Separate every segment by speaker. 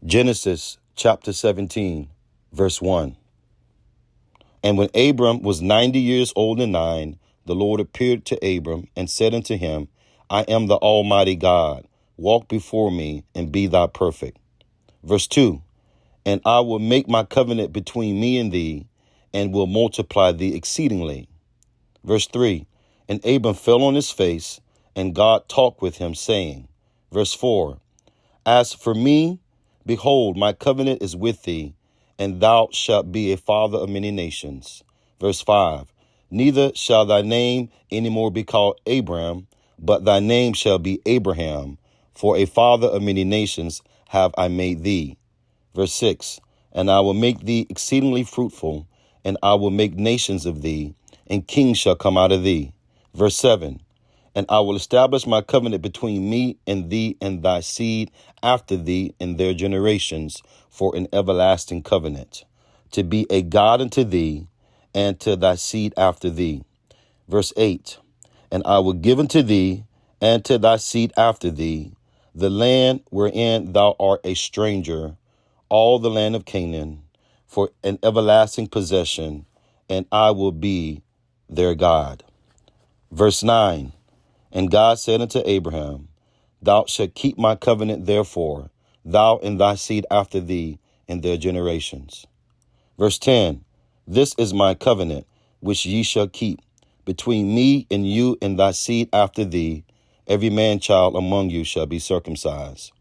Speaker 1: Genesis chapter 17, verse 1. And when Abram was 90 years old and 9, the Lord appeared to Abram and said unto him, I am the Almighty God. Walk before me and be thou perfect. Verse 2. And I will make my covenant between me and thee, and will multiply thee exceedingly. Verse 3. And Abram fell on his face, and God talked with him, saying, verse 4. As for me, behold, my covenant is with thee, and thou shalt be a father of many nations. Verse 5. Neither shall thy name any more be called Abram, but thy name shall be Abraham, for a father of many nations have I made thee. Verse 6. And I will make thee exceedingly fruitful, and I will make nations of thee, and kings shall come out of thee. Verse 7. And I will establish my covenant between me and thee and thy seed after thee in their generations for an everlasting covenant, to be a God unto thee and to thy seed after thee. Verse 8. And I will give unto thee and to thy seed after thee the land wherein thou art a stranger, all the land of Canaan, for an everlasting possession, and I will be their God. Verse 9. And God said unto Abraham, Thou shalt keep my covenant, therefore, thou and thy seed after thee in their generations. Verse 10. This is my covenant, which ye shall keep, between me and you and thy seed after thee. Every man child among you shall be circumcised.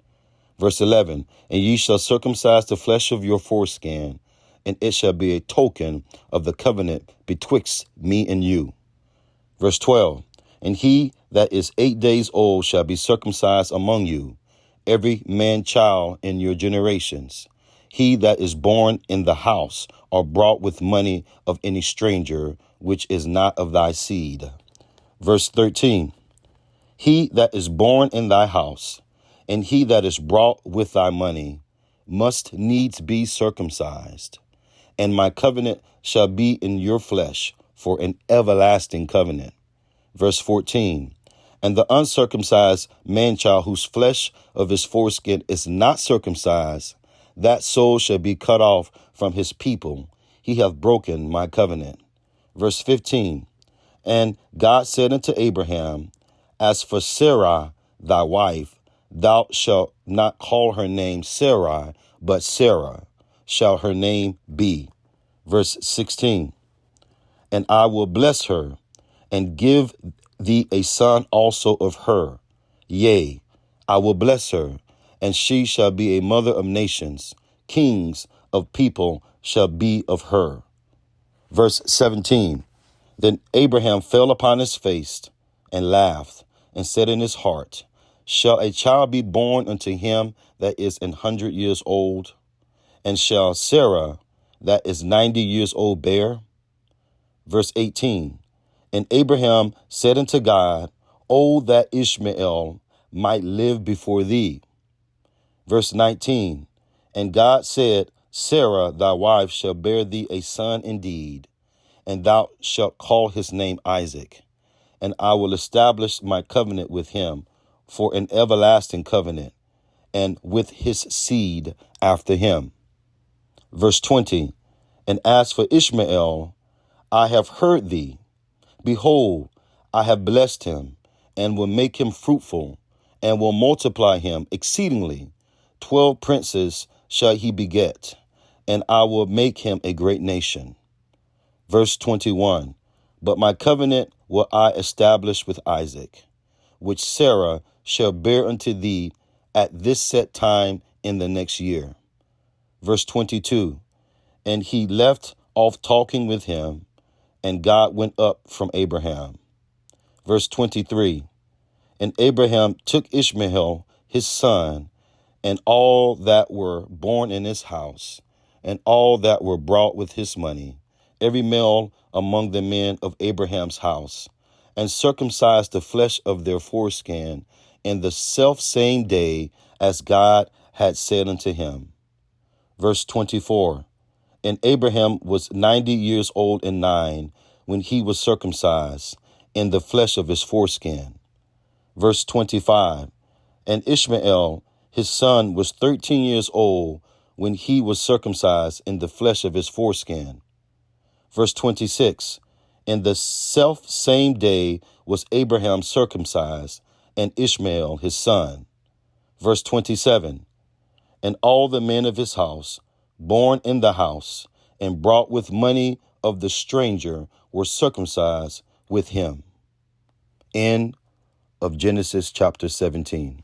Speaker 1: Verse 11. And ye shall circumcise the flesh of your foreskin, and it shall be a token of the covenant betwixt me and you. Verse 12. And he that is 8 days old shall be circumcised among you, every man child in your generations. He that is born in the house or brought with money of any stranger, which is not of thy seed. Verse 13. He that is born in thy house, and he that is brought with thy money, must needs be circumcised. And my covenant shall be in your flesh for an everlasting covenant. Verse 14. And the uncircumcised man-child whose flesh of his foreskin is not circumcised, that soul shall be cut off from his people. He hath broken my covenant. Verse 15. And God said unto Abraham, As for Sarai, thy wife, thou shalt not call her name Sarai, but Sarah shall her name be. Verse 16. And I will bless her, and give thee a son also of her. Yea, I will bless her, and she shall be a mother of nations. Kings of people shall be of her. Verse 17. Then Abraham fell upon his face and laughed, and said in his heart, Shall a child be born unto him that is 100 years old? And shall Sarah that is 90 years old bear? Verse 18. And Abraham said unto God, O that Ishmael might live before thee. Verse 19. And God said, Sarah thy wife shall bear thee a son indeed, and thou shalt call his name Isaac. And I will establish my covenant with him for an everlasting covenant, and with his seed after him. Verse 20. And as for Ishmael, I have heard thee. Behold, I have blessed him, and will make him fruitful, and will multiply him exceedingly. 12 princes shall he beget, and I will make him a great nation. Verse 21. But my covenant will I establish with Isaac, which Sarah shall bear unto thee at this set time in the next year. Verse 22. And he left off talking with him, and God went up from Abraham. Verse 23. And Abraham took Ishmael his son, and all that were born in his house, and all that were brought with his money, every male among the men of Abraham's house, and circumcised the flesh of their foreskin in the selfsame day as God had said unto him. Verse 24. And Abraham was 90 years old and 9 when he was circumcised in the flesh of his foreskin. Verse 25. And Ishmael His son was 13 years old when he was circumcised in the flesh of his foreskin. Verse 26, in the self same day was Abraham circumcised, and Ishmael his son. Verse 27, and all the men of his house, born in the house, and brought with money of the stranger, were circumcised with him. End of Genesis chapter 17.